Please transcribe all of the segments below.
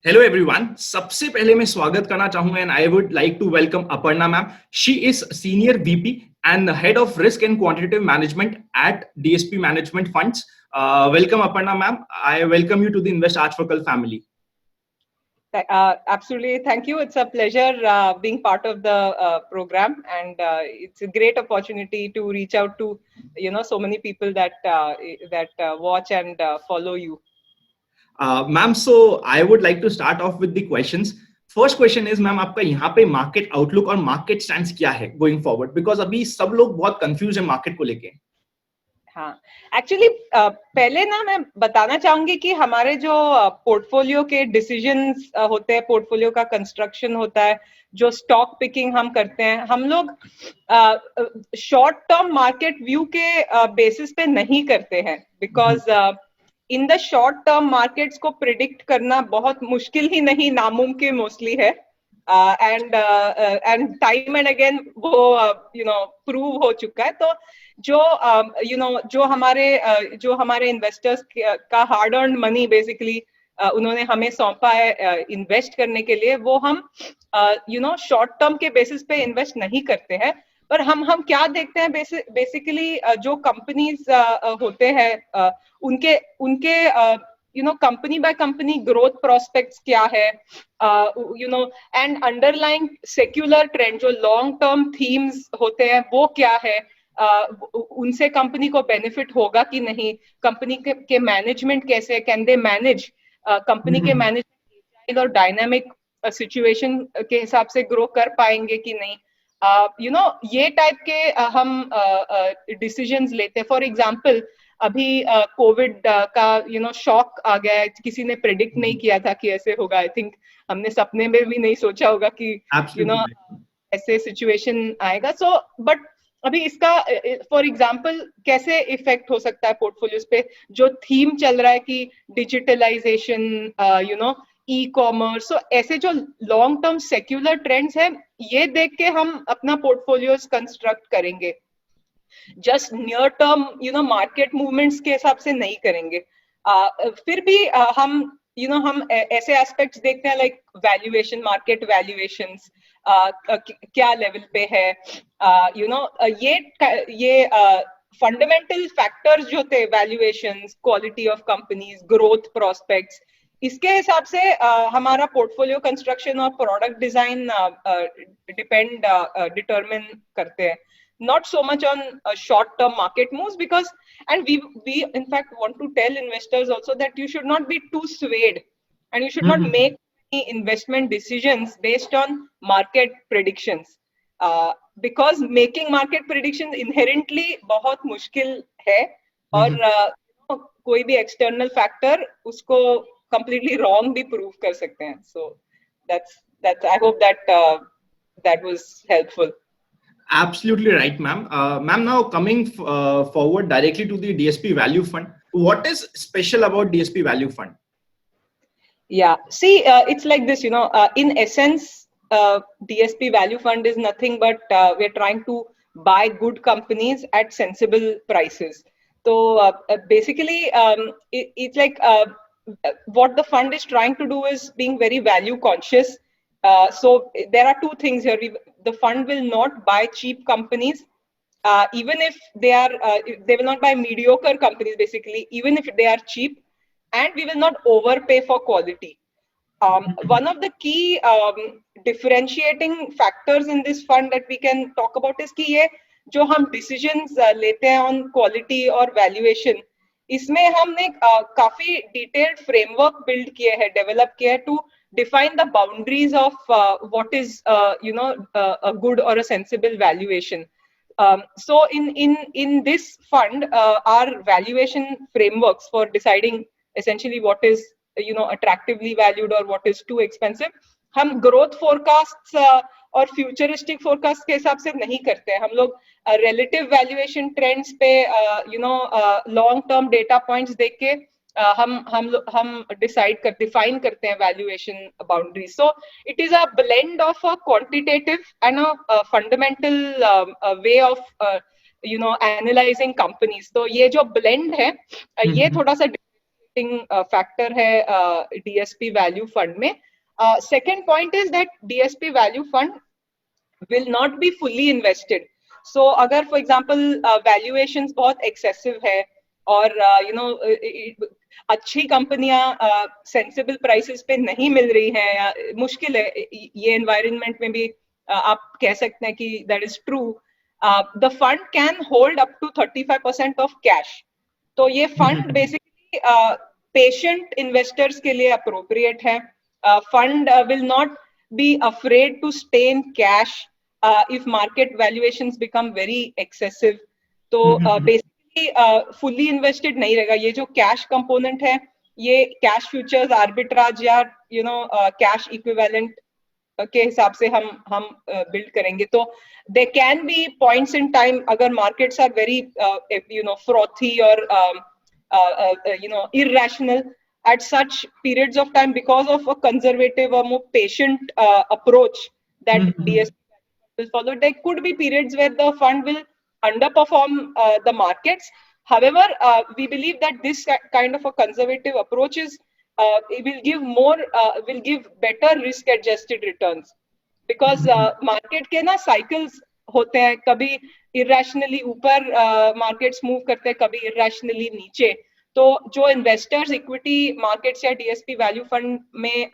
Hello everyone. सबसे पहले मैं स्वागत करना चाहूंगा and I would like to welcome Aparna ma'am. She is senior VP and head of risk and quantitative management at DSP management funds. Welcome Aparna ma'am. I welcome you to the invest आज for कल family. Absolutely. Thank you. It's a pleasure being part of the program, and it's a great opportunity to reach out to, so many people that watch and follow you. Ma'am, so I would like to start off with the questions. First question is ma'am, आपका यहाँ पे market outlook और market stands क्या है going forward, because अभी सब लोग बहुत कंफ्यूज है मार्केट को लेके। हाँ, एक्चुअली पहले ना मैं बताना चाहूंगी कि हमारे जो पोर्टफोलियो के डिसीजंस होते हैं, पोर्टफोलियो का कंस्ट्रक्शन होता है, जो स्टॉक पिकिंग हम करते हैं, हम लोग शॉर्ट टर्म मार्केट व्यू के बेसिस पे नहीं करते हैं, because in the short term markets को प्रिडिक्ट करना बहुत मुश्किल ही नहीं, नामुमकिन मोस्टली है। एंड टाइम एंड अगेन वो प्रूव हो चुका है। तो जो हमारे इन्वेस्टर्स का हार्ड अर्न मनी बेसिकली उन्होंने हमें सौंपा है इन्वेस्ट करने के लिए, वो हम शॉर्ट टर्म के बेसिस पे इन्वेस्ट नहीं करते हैं। पर हम क्या देखते हैं बेसिकली, जो कंपनीज होते हैं उनके company by company growth prospects क्या है, एंड अंडरलाइंग सेक्युलर ट्रेंड, जो लॉन्ग टर्म थीम्स होते हैं वो क्या है, उनसे कंपनी को बेनिफिट होगा कि नहीं, कंपनी के मैनेजमेंट कैसे, कैन दे मैनेज, कंपनी के मैनेजमेंट और डायनामिक सिचुएशन के हिसाब से ग्रो कर पाएंगे कि नहीं, ये टाइप के हम डिसीजंस लेते हैं। फॉर एग्जांपल, अभी कोविड का शॉक आ गया है, किसी ने प्रेडिक्ट नहीं किया था कि ऐसे होगा। आई थिंक हमने सपने में भी नहीं सोचा होगा कि ऐसे सिचुएशन आएगा। सो बट अभी इसका फॉर एग्जांपल कैसे इफेक्ट हो सकता है पोर्टफोलियोज पे, जो थीम चल रहा है कि डिजिटलाइजेशन, ई कॉमर्स, so ऐसे जो लॉन्ग टर्म सेक्युलर ट्रेंड्स हैं, ये देख के हम अपना पोर्टफोलियोज कंस्ट्रक्ट करेंगे। Just near term market movements के हिसाब से नहीं करेंगे। फिर भी हम ऐसे एस्पेक्ट्स देखते हैं, लाइक वैल्यूएशन, मार्केट वैल्यूएशंस क्या लेवल पे है, ये फंडामेंटल फैक्टर्स जो थे, valuations, quality of companies, growth prospects, इसके हिसाब से हमारा पोर्टफोलियो कंस्ट्रक्शन और प्रोडक्ट डिजाइन डिटरमिन करते हैं, not so much on short term market moves, because and we in fact want to tell investors also that you should not be too swayed, and you should not make any investment decisions based on market predictions, because making market predictions inherently बहुत मुश्किल है, और कोई भी external factor उसको completely wrong भी prove कर सकते हैं. So that's I hope that was helpful. Absolutely right, ma'am. Ma'am, now coming forward directly to the DSP Value Fund, what is special about DSP Value Fund? Yeah, see, it's like this, in essence, DSP Value Fund is nothing but we're trying to buy good companies at sensible prices. So basically, it's like what the fund is trying to do is being very value conscious. So there are two things here. The fund will not buy cheap companies, even if they will not buy mediocre companies, basically, even if they are cheap, and we will not overpay for quality. One of the key differentiating factors in this fund that we can talk about is कि ये जो हम decisions लेते हैं on quality और valuation, इसमें हमने काफी detailed framework build किए हैं, develop किए हैं to define the boundaries of what is a good or a sensible valuation. So in this fund, our valuation frameworks for deciding essentially what is attractively valued or what is too expensive, हम growth forecasts और futuristic forecast के हिसाब से नहीं करते हैं। हम लोग relative valuation trends पे long term data points देख के हम define करते हैं valuation boundaries. So it is a blend of a quantitative and a fundamental way of analyzing companies. तो ये जो blend है, ये थोड़ा सा डिफरेंशिएटिंग फैक्टर है DSP वैल्यू फंड में. Second point is that DSP value fund will not be fully invested. So अगर for example valuations बहुत excessive है और अच्छी कंपनियां सेंसिबल प्राइसेस पे नहीं मिल रही हैं या मुश्किल है ये एनवायरनमेंट में भी आप कह सकते हैं कि that is true. The fund can hold up to 35% of cash. तो ये फंड बेसिकली पेशेंट इन्वेस्टर्स के लिए अप्रोप्रिएट है. Fund will not be afraid to stay in cash if market valuations become very excessive. तो basically fully invested नहीं रहेगा. ये जो cash component है ये cash futures arbitrage या cash equivalent के हिसाब से हम build करेंगे. तो there can be points in time अगर markets are very frothy or irrational at such periods of time because of a conservative or more patient approach that DSP will follow. There could be periods where the fund will underperform the markets. However, we believe that this kind of a conservative approach is will give better risk-adjusted returns because market के ना cycles होते हैं. कभी irrationally ऊपर markets move करते हैं, कभी irrationally नीचे. तो जो इन्वेस्टर्स इक्विटी मार्केट्स या डीएसपी वैल्यू फंड में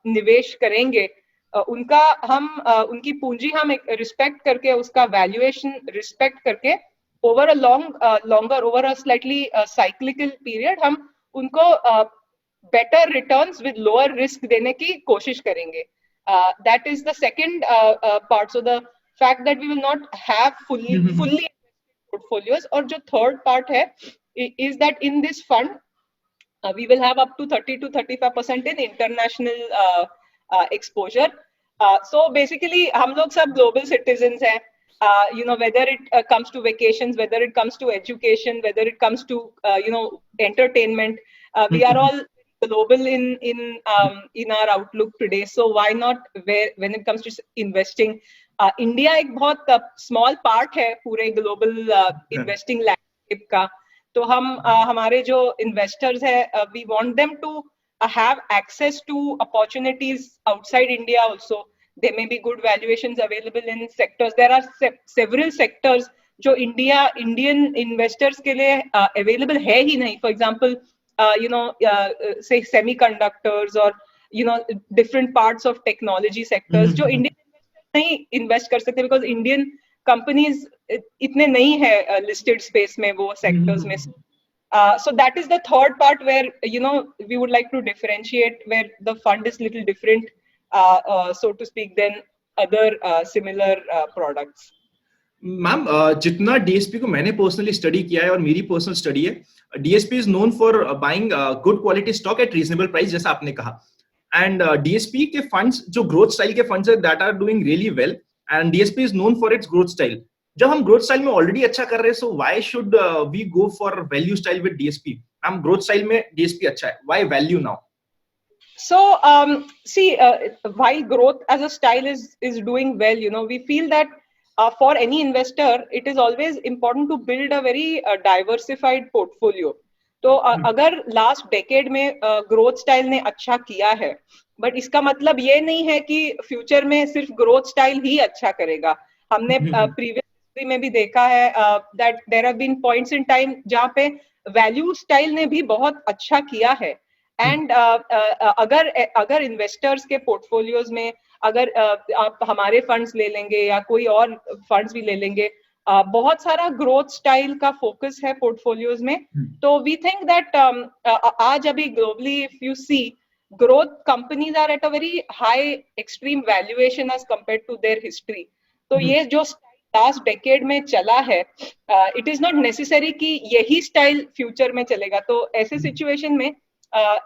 निवेश करेंगे उनकी पूंजी हम रिस्पेक्ट करके उसका वैल्यूएशन रिस्पेक्ट करके over a slightly cyclical period हम उनको better returns with lower risk देने की कोशिश करेंगे. That is the second part. So the fact that we will not have fully portfolios. और जो थर्ड पार्ट है is that in this fund we will have up to 30 to 35% in international exposure. So basically हम लोग सब global citizens हैं. Whether it comes to vacations, whether it comes to education, whether it comes to entertainment, we are all global in our outlook today. So why not when it comes to investing? India एक बहुत small part है पूरे global investing landscape का. तो हमारे जो investors है we want them to have access to opportunities outside India also. There may be good valuations available in sectors. There are several sectors जो इंडियन इन्वेस्टर्स के लिए अवेलेबल है ही नहीं. फॉर एग्जांपल से सेमीकंडक्टर्स और different parts of technology sectors जो Indian investors नहीं invest कर सकते बिकॉज इंडियन कंपनीज इतने नहीं है लिस्टेड स्पेस में वो सेक्टर्स में. So that is the third part where we would like to differentiate where the fund is little different so to speak than other similar products. मैम जितना DSP को मैंने पर्सनली स्टडी किया है और मेरी पर्सनल स्टडी है, DSP is known for buying good quality stock at reasonable price जैसा आपने कहा. एंड डीएसपी के फंड्स जो ग्रोथ स्टाइल के फंड्स है that are doing really well and DSP is known for its growth style. जब हम ग्रोथ स्टाइल में ऑलरेडी अच्छा कर रहे हैं so why should we go for value style with DSP? हम ग्रोथ स्टाइल में डीएसपी अच्छा है, why value now? So see while growth as a style is doing well, we feel that for any investor it is always important to build a very diversified portfolio. तो अगर last decade में growth style ने अच्छा किया है but इसका मतलब ये नहीं है कि फ्यूचर में सिर्फ ग्रोथ स्टाइल ही अच्छा करेगा. हमने प्रीवियस हिस्ट्री में भी देखा है that there have been points in time जहाँ पे वैल्यू स्टाइल ने भी बहुत अच्छा किया है. एंड अगर इन्वेस्टर्स के पोर्टफोलियोज में अगर आप हमारे फंड्स ले लेंगे या कोई और फंड्स भी ले लेंगे बहुत सारा ग्रोथ स्टाइल का फोकस है पोर्टफोलियोज में. तो वी थिंक दैट आज अभी globally if you see growth companies are at a very high extreme valuation as compared to their history. तो ये जो लास्ट डेकेड में चला है इट इज नॉट नेसेसरी कि यही स्टाइल फ्यूचर में चलेगा. तो ऐसे सिचुएशन में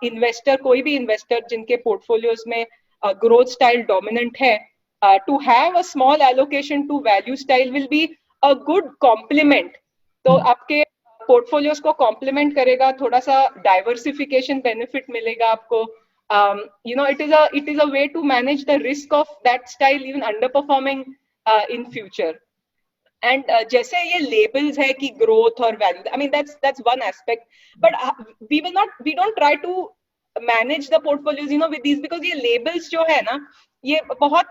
इन्वेस्टर कोई भी इन्वेस्टर जिनके पोर्टफोलियोज में ग्रोथ स्टाइल डोमिनेंट है to have a small allocation to value style will be a good complement. तो आपके पोर्टफोलियोज को कॉम्प्लीमेंट करेगा, थोड़ा सा डाइवर्सिफिकेशन बेनिफिट मिलेगा आपको. It is a way to manage the risk of that style even underperforming in future. And जैसे ये लेबल्स है कि ग्रोथ और value, I mean that's one aspect, but we don't try to manage the portfolios with these, because ये labels जो है ना, ये बहुत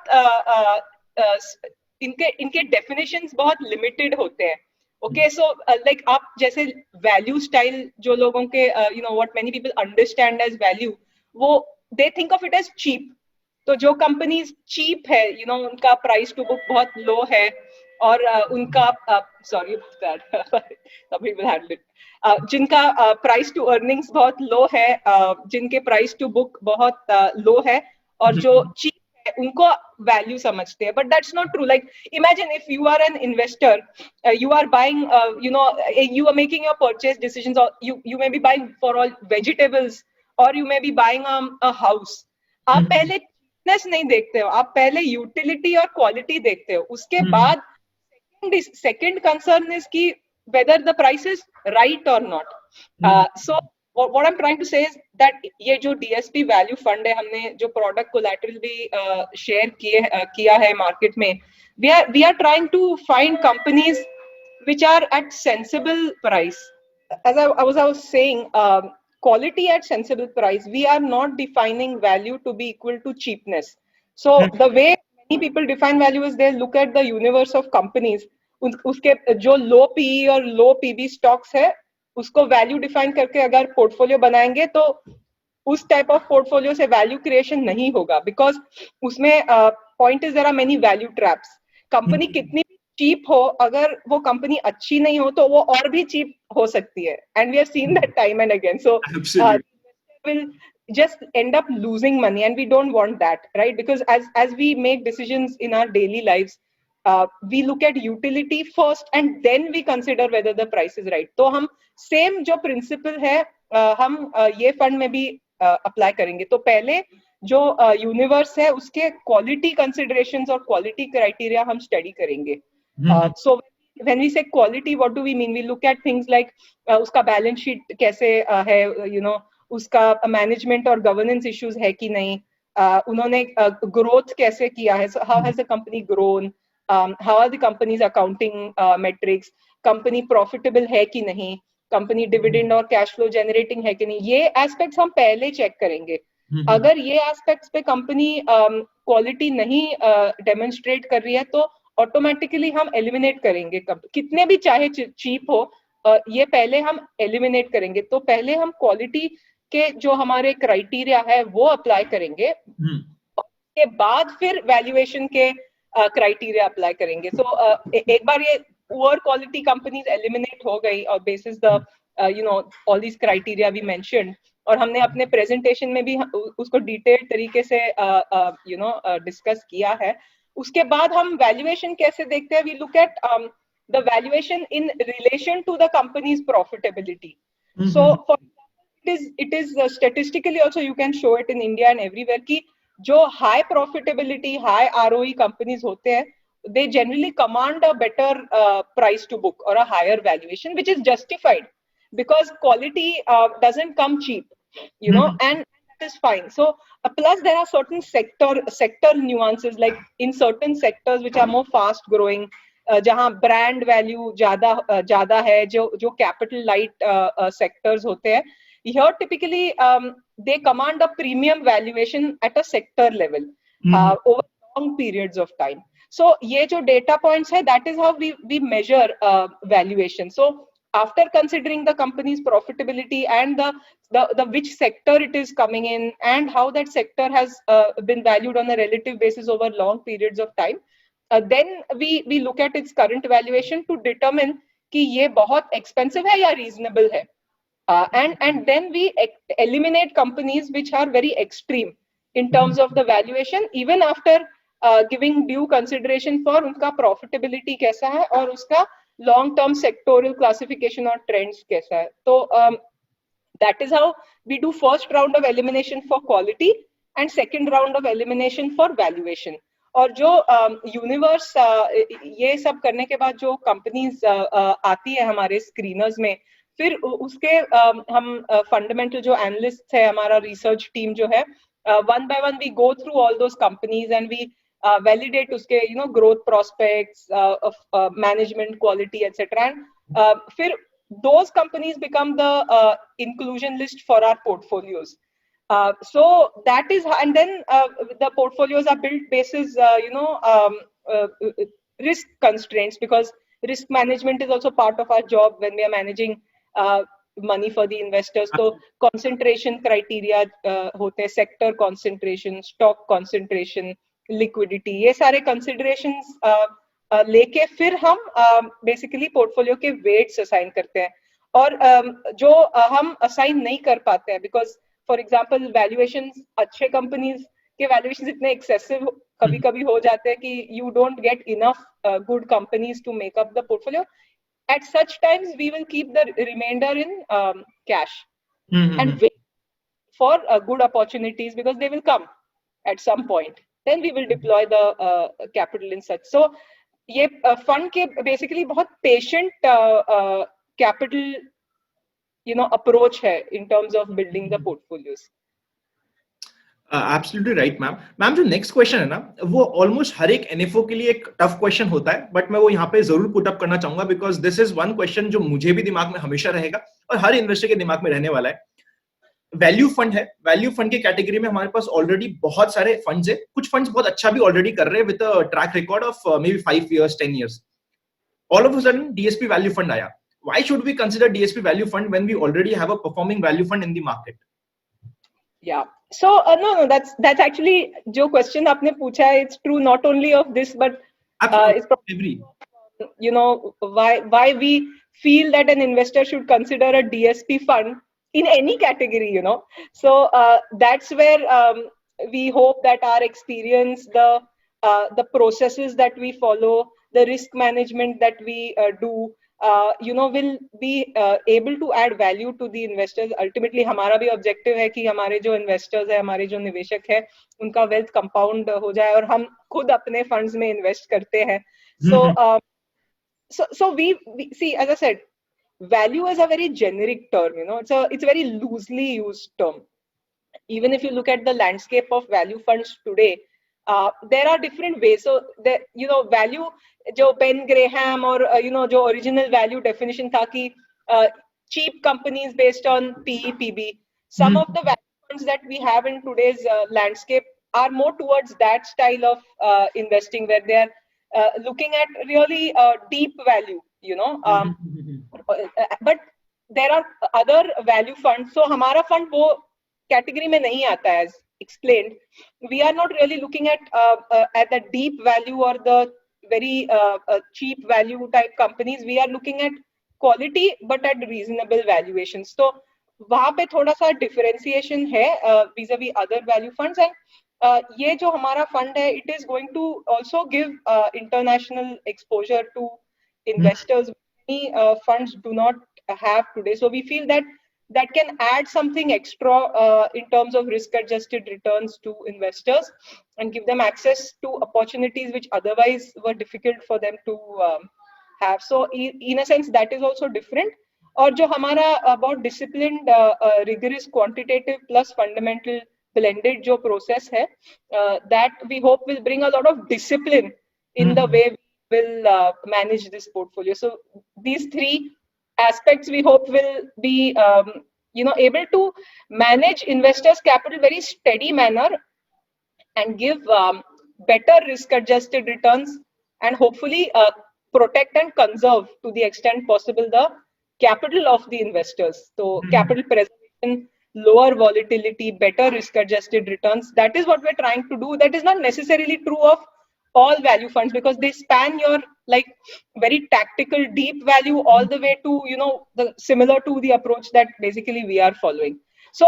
इनके इनके डेफिनेशंस बहुत लिमिटेड होते हैं. ओके, सो लाइक आप जैसे वैल्यू स्टाइल जो लोगों के what many people understand as value, वो they think of it as cheap. तो जो कंपनीज चीप है, उनका प्राइस टू बुक बहुत लो है, और उनका सॉरी जिनका प्राइस टू अर्निंग्स बहुत लो है, जिनके प्राइस टू बुक बहुत लो है, और जो चीप है उनको वैल्यू समझते हैं. But that's not true. Like imagine if you are an investor, you are buying, you are making your purchase decisions, or you may be buying for all vegetables, or you may be buying a house. आप पहले cheapness नहीं देखते हो, आप पहले utility और quality देखते हो. उसके बाद second concern is कि whether the price is right or not. So what I'm trying to say is that ये जो DSP value fund है, हमने जो product collateral भी share किया है market में, we are trying to find companies which are at sensible price. As I was saying, quality at sensible price. We are not defining value to be equal to cheapness. So the way many people define value is they look at the universe of companies. उसके जो लो PE और लो PB stocks है, उसको value define करके अगर portfolio बनाएंगे, तो उस टाइप ऑफ पोर्टफोलियो से वैल्यू क्रिएशन नहीं होगा, बिकॉज उसमें point is there are many value traps. Company कितनी भी चीप हो, अगर वो कंपनी अच्छी नहीं हो तो वो और भी चीप हो सकती है, and we have seen that time and again. So will just end up losing money, and we don't want that, right? Because as we make decisions in our daily lives, we look at utility first and then we consider whether the price is right. तो हम same जो principle है, हम ये fund में भी apply करेंगे. तो पहले जो universe है, उसके quality considerations और quality criteria हम study करेंगे. So when we say quality, what do we mean? We look at things like उसका balance sheet कैसे है, उसका मैनेजमेंट और गवर्नेंस इश्यूज है कि नहीं, उन्होंने ग्रोथ कैसे किया है, how has the company grown, how are the companies accounting metrics, company profitable है कि नहीं, कंपनी डिविडेंड और कैश फ्लो जनरेटिंग है कि नहीं. ये एस्पेक्ट्स हम पहले चेक करेंगे. अगर ये एस्पेक्ट्स पे कंपनी क्वालिटी नहीं डेमोन्स्ट्रेट कर रही है, तो ऑटोमेटिकली हम एलिमिनेट करेंगे. कितने भी चाहे चीप हो, ये पहले हम एलिमिनेट करेंगे. तो पहले हम क्वालिटी के जो हमारे क्राइटेरिया है वो अप्लाई करेंगे, उसके बाद फिर वैल्यूएशन के क्राइटेरिया अप्लाई करेंगे. सो एक बार ये पुअर क्वालिटी कंपनीज एलिमिनेट हो गई और basis the all these criteria we mentioned, और हमने अपने प्रेजेंटेशन में भी उसको डिटेल्ड तरीके से डिस्कस किया है. उसके बाद हम वैल्यूएशन कैसे देखते हैं? We look at the valuation in relation to the company's profitability. So for it is statistically also you can show it in India and everywhere कि जो high profitability, high ROE companies होते हैं, they generally command a better price to book or a higher valuation, which is justified because quality doesn't come cheap, and that is fine. So plus there are certain sector nuances, like in certain sectors which are more fast growing, जहाँ brand value ज्यादा है, जो capital light sectors होते हैं, here typically they command a premium valuation at a sector level over long periods of time. So ये जो data points है, that is how we measure valuation. So after considering the company's profitability and the which sector it is coming in and how that sector has been valued on a relative basis over long periods of time, then we look at its current valuation to determine कि ये बहुत expensive है या reasonable है. And then we eliminate companies which are very extreme in terms of the valuation, even after giving due consideration for उनका profitability कैसा है और उसका long term sectoral classification और trends कैसा है. तो that is how we do first round of elimination for quality and second round of elimination for valuation. और जो यूनिवर्स ये सब करने के बाद जो कंपनीज आती है हमारे स्क्रीनर्स में, फिर उसके हम फंडामेंटल जो एनालिस्ट है, हमारा रिसर्च टीम जो है, one by one we go through all those companies and we validate uske growth prospects, of management quality, etc. And फिर those companies become the inclusion list for our portfolios. So that is, and then the portfolios are built basis risk constraints, because risk management is also part of our job when we are managing money for the investors. So concentration criteria होते हैं, sector concentration, stock concentration, liquidity, ये सारे considerations लेके फिर हम basically portfolio के weights assign करते हैं. और जो हम assign नहीं कर पाते हैं, because for example valuations, अच्छे companies के valuations इतने excessive कभी कभी हो जाते हैं कि you don't get enough good companies to make up the portfolio. At such times we will keep the remainder in cash and wait for good opportunities, because they will come at some point. Then we will deploy the capital in such. So ये fund के basically बहुत patient capital approach है in terms of building the portfolios. Absolutely right ma'am. Ma'am जो next question है ना, वो almost हर एक NFO के लिए एक टफ क्वेश्चन होता है, बट मैं वो यहाँ पे जरूर पुट अप करना चाहूंगा, because this is one question जो मुझे भी दिमाग में हमेशा रहेगा और हर इन्वेस्टर के दिमाग में रहने वाला है. वैल्यू फंड है. वैल्यू फंड की कैटेगरी में हमारे पास ऑलरेडी बहुत सारे फंड्स है. कुछ फंड्स बहुत अच्छा भी ऑलरेडी कर रहे हैं with a track record of may be 5 years 10 years. All of a sudden DSP value fund आया. Why should we consider DSP value fund when we already have a performing value fund in the market? Yeah. So no, that's actually जो question आपने पूछा है, it's true not only of this, but it's probably why we feel that an investor should consider a DSP fund in any category. So that's where we hope that our experience, the processes that we follow, the risk management that we do, will be able to add value to the investors. Ultimately हमारा भी objective है कि हमारे जो investors है, हमारे जो निवेशक है, उनका wealth compound हो जाए और हम खुद अपने funds में invest करते हैं. So we see, as I said, value is a very generic term. It's a very loosely used term. Even if you look at the landscape of value funds today, there are different ways. So value, जो pen Graham और जो original value definition था कि cheap companies based on PE PB, some of the value funds that we have in today's landscape are more towards that style of investing, where they are looking at really deep value, but there are other value funds. So हमारा fund वो category में नहीं आता है. As explained, we are not really looking at the deep value or the very cheap value type companies. We are looking at quality but at reasonable valuations. So वहाँ पे थोड़ा सा differentiation है vis-a-vis other value funds. And ये जो हमारा fund है, it is going to also give international exposure to investors. Many funds do not have today. So we feel that can add something extra in terms of risk-adjusted returns to investors and give them access to opportunities which otherwise were difficult for them to have. So in a sense, that is also different. और जो हमारा about disciplined, rigorous, quantitative plus fundamental blended जो process है, that we hope will bring a lot of discipline in the way we will manage this portfolio. So these three aspects we hope will be able to manage investors' capital very steady manner and give better risk-adjusted returns, and hopefully protect and conserve to the extent possible the capital of the investors. So capital preservation, lower volatility, better risk-adjusted returns. That is what we're trying to do. That is not necessarily true of all value funds, because they span your very tactical deep value all the way to the similar to the approach that basically we are following. So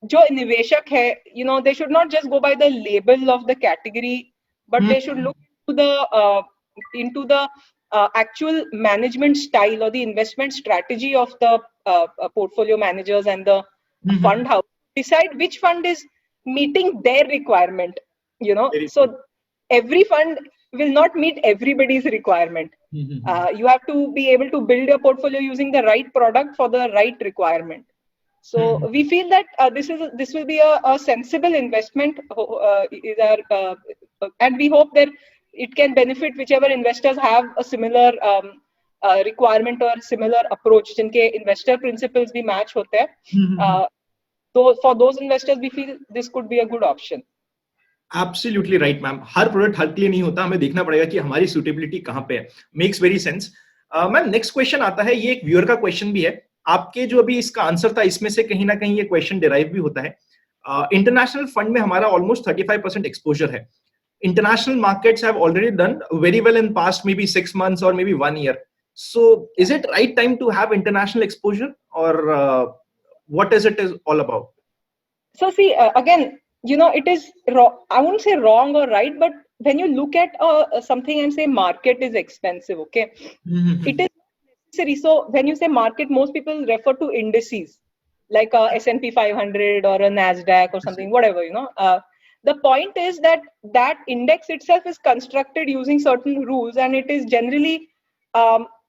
जो निवेशक है, they should not just go by the label of the category, but they should look into the actual management style or the investment strategy of the portfolio managers and the fund house. Decide which fund is meeting their requirement. So every fund will not meet everybody's requirement. You have to be able to build your portfolio using the right product for the right requirement. So we feel that this will be a sensible investment. Is our and we hope that it can benefit whichever investors have a similar requirement or similar approach, जिनके investor principles भी match होते हैं. So for those investors, we feel this could be a good option. Absolutely right ma'am. हर product हर के लिए नहीं होता, हमें देखना पड़ेगा कि हमारी सुटेबिलिटी कहाँ पे है. Makes very sense. Ma'am next question आता है, ये एक व्यूअर का क्वेश्चन भी है. आपके जो अभी इसका आंसर था इसमें से कहीं ना कहीं ये क्वेश्चन डिराइव भी होता है. इंटरनेशनल फंड में हमारा ऑलमोस्ट 35% एक्सपोजर है. International markets have already done very well in past maybe 6 months or maybe 1 year. So is it right time to have international exposure, or what is it is all about? So see, again, it is wrong. I won't say wrong or right, but when you look at something and say market is expensive, okay, it is necessary. So when you say market, most people refer to indices like a S&P 500 or a Nasdaq or something, whatever, the point is that index itself is constructed using certain rules, and it is generally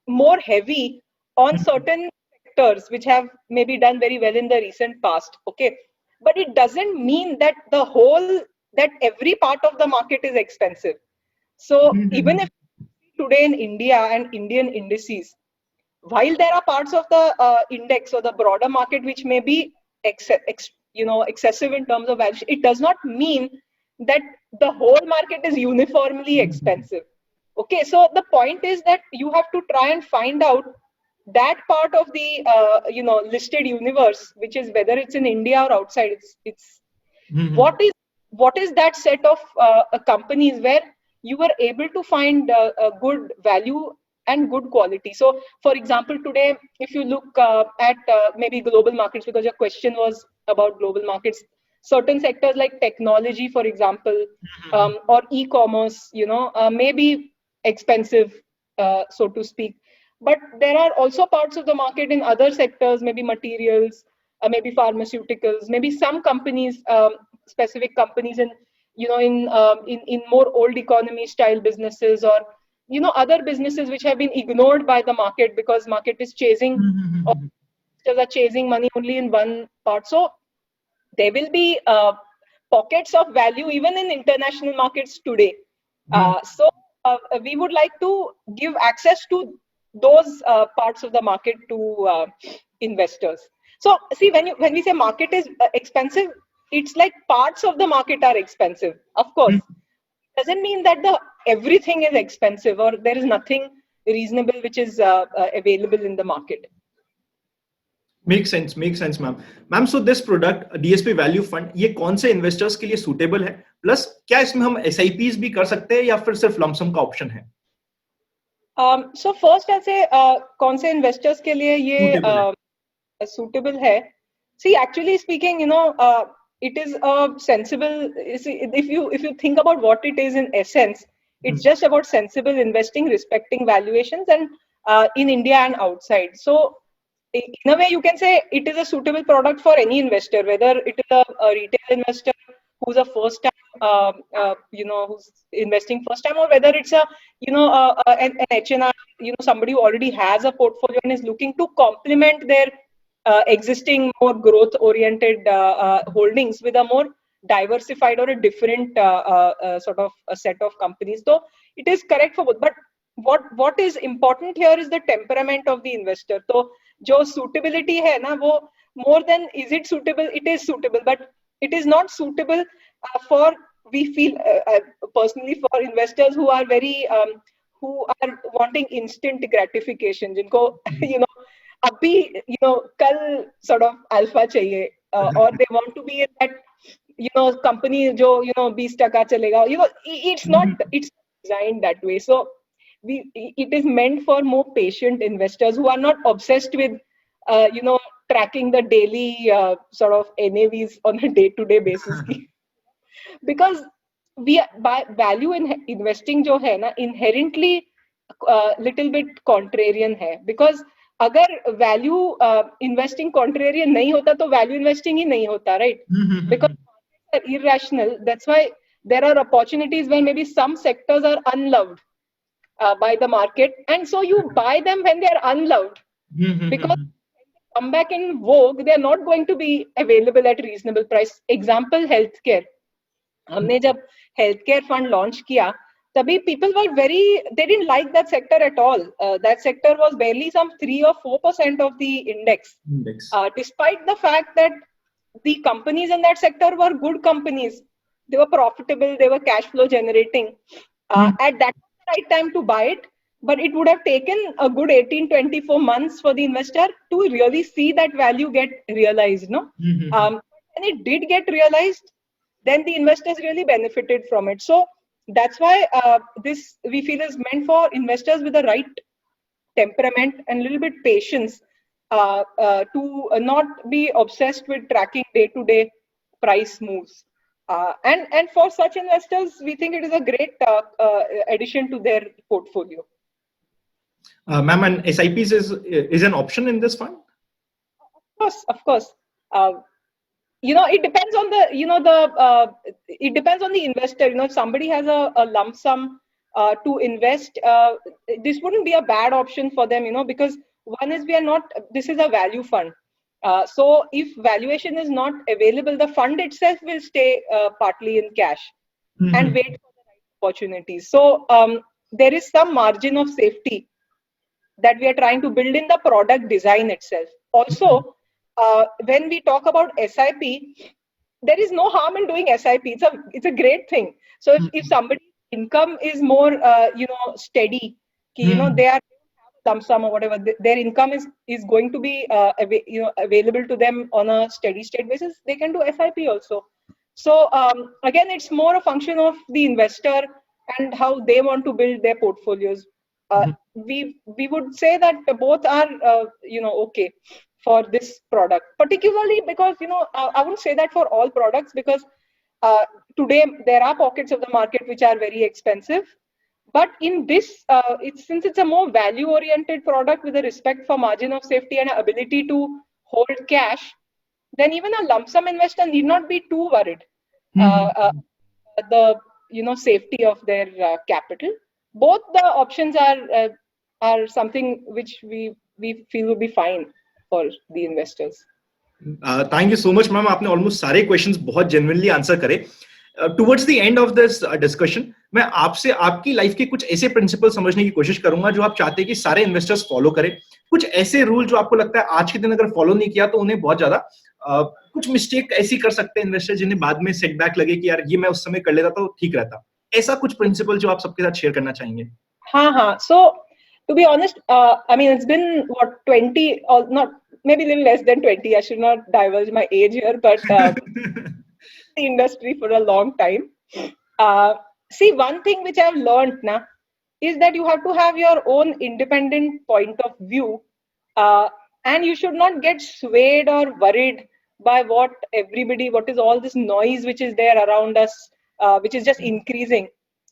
more heavy on certain sectors which have maybe done very well in the recent past. Okay, but it doesn't mean that that every part of the market is expensive. So even if today in India and Indian indices, while there are parts of the index or the broader market which may be excessive in terms of value, it does not mean that the whole market is uniformly expensive. Okay, so the point is that you have to try and find out that part of the listed universe, which is whether it's in India or outside. It's what is that set of companies where you were able to find a good value and good quality. So, for example, today, if you look at maybe global markets, because your question was about global markets, certain sectors like technology, for example, or e-commerce, may be expensive, so to speak. But there are also parts of the market in other sectors, maybe materials, maybe pharmaceuticals, maybe some companies, specific companies in more old economy style businesses, or other businesses which have been ignored by the market because market is chasing are chasing money only in one part. So there will be pockets of value even in international markets today. So we would like to give access to those parts of the market to investors. So see, when we say market is expensive, it's like parts of the market are expensive. Of course, doesn't mean that everything is expensive or there is nothing reasonable which is available in the market. Makes sense, ma'am. Ma'am, so this product DSP Value Fund, ये कौन से investors के लिए suitable है? Plus क्या इसमें हम SIPs भी कर सकते हैं या फिर सिर्फ lump sum का option है? So first I'll say कौन से investors के लिए ये suitable है? See, actually speaking, it is a sensible. If you think about what it is in essence, it's just about sensible investing, respecting valuations, and in India and outside. So in a way, you can say it is a suitable product for any investor, whether it is a retail investor who's a first time, who's investing first time, or whether it's an HNI, somebody who already has a portfolio and is looking to complement their existing more growth oriented holdings with a more diversified or a different sort of a set of companies. So it is correct for both. But what is important here is the temperament of the investor. So jo suitability hai na, wo more than is it suitable, it is suitable, but it is not suitable for, we feel personally, for investors who are very who are wanting instant gratification, jinko abhi kal sort of alpha chahiye, or they want to be in that company jo 20% chalega, it's not, it's designed that way. So it is meant for more patient investors who are not obsessed with tracking the daily sort of NAVs on a day-to-day basis. Because by value in investing jo hai na, inherently little bit contrarian hai. Because अगर value investing contrarian नहीं होता तो value investing ही नहीं होता, right? Because markets are irrational. That's why there are opportunities where maybe some sectors are unloved by the market, and so you buy them when they are unloved, because when they come back in vogue, they are not going to be available at reasonable price. Example, healthcare. हमने जब healthcare fund launch किया, तभी people were they didn't like that sector at all. That sector was barely some 3 or 4% of the index. Despite the fact that the companies in that sector were good companies, they were profitable, they were cash flow generating. At that right time to buy it, but it would have taken a good 18-24 months for the investor to really see that value get realized. No, when it did get realized, then the investors really benefited from it. So that's why this we feel is meant for investors with the right temperament and a little bit patience to not be obsessed with tracking day-to-day price moves. And for such investors, we think it is a great addition to their portfolio. Ma'am, and SIPs is an option in this fund? Of course. It depends on the it depends on the investor. If somebody has a lump sum to invest, this wouldn't be a bad option for them. Because one is this is a value fund. So if valuation is not available, the fund itself will stay partly in cash and wait for the right opportunities. So there is some margin of safety that we are trying to build in the product design itself. Also, when we talk about SIP, there is no harm in doing SIP. It's a great thing. So if somebody's income is more steady, they are lump sum or whatever, their income is going to be available to them on a steady state basis, they can do SIP also. So again, it's more a function of the investor and how they want to build their portfolios. We would say that both are okay for this product, particularly because I wouldn't say that for all products, because today there are pockets of the market which are very expensive. But in this, since it's a more value-oriented product with a respect for margin of safety and ability to hold cash, then even a lump sum investor need not be too worried the safety of their capital. Both the options are something which we feel will be fine for the investors. Thank you so much, ma'am. आपने almost सारे questions बहुत genuinely answer करे. Towards the end of this discussion, मैं आपसे आपकी life के कुछ ऐसे प्रिंसिपल समझने की कोशिश करूंगा जो आप चाहते हैं कि सारे इन्वेस्टर्स फॉलो करें. कुछ ऐसे रूल जो आपको लगता है आज के दिन अगर फॉलो नहीं किया तो उन्हें बहुत ज्यादा कुछ मिस्टेक ऐसी कर सकते हैं इन्वेस्टर जिन्हें बाद में सेटबैक लगे कि यार ये मैं उस समय कर लेता तो ठीक रहता. ऐसा कुछ प्रिंसिपल जो आप सबके साथ शेयर करना चाहेंगे? हाँ. So to be honest, I mean it's been 20 or not, maybe a little less than 20. I should not divulge my age here, but the industry for a long time. See, one thing which I've learned now is that you have to have your own independent point of view, and you should not get swayed or worried by what is all this noise which is there around us, which is just increasing.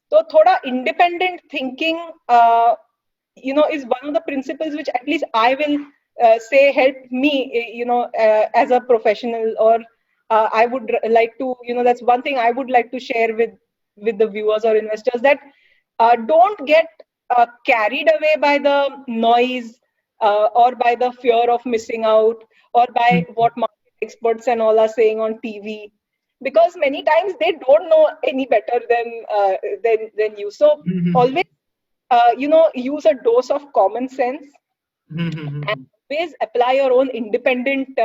So thoda independent thinking is one of the principles which at least I will say helped me as a professional, or I would like to that's one thing I would like to share with the viewers or investors, that don't get carried away by the noise or by the fear of missing out, or by what market experts and all are saying on TV, because many times they don't know any better than you. So always use a dose of common sense and always apply your own independent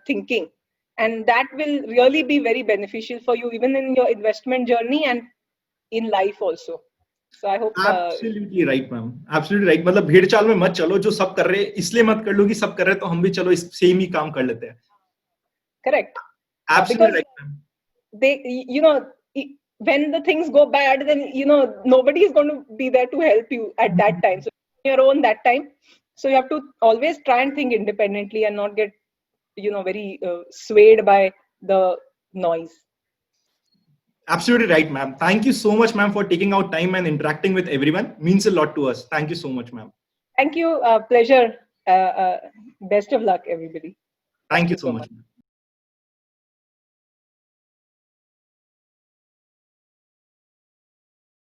thinking, and that will really be very beneficial for you even in your investment journey and in life also. So I hope absolutely right, ma'am. Absolutely right. मतलब भीड़ चाल में मत चलो, जो सब कर रहे हैं इसलिए मत कर लो कि सब कर रहे हैं तो हम भी चलो इस सेम ही काम कर लेते हैं. Correct. Absolutely right, ma'am. They when the things go bad, then nobody is going to be there to help you at that time. So your own that time. So you have to always try and think independently and not get very swayed by the noise. Absolutely right, ma'am. Thank you so much, ma'am, for taking out time and interacting with everyone. Means a lot to us. Thank you so much, ma'am. Thank you. Pleasure. Best of luck, everybody. Thank you so much.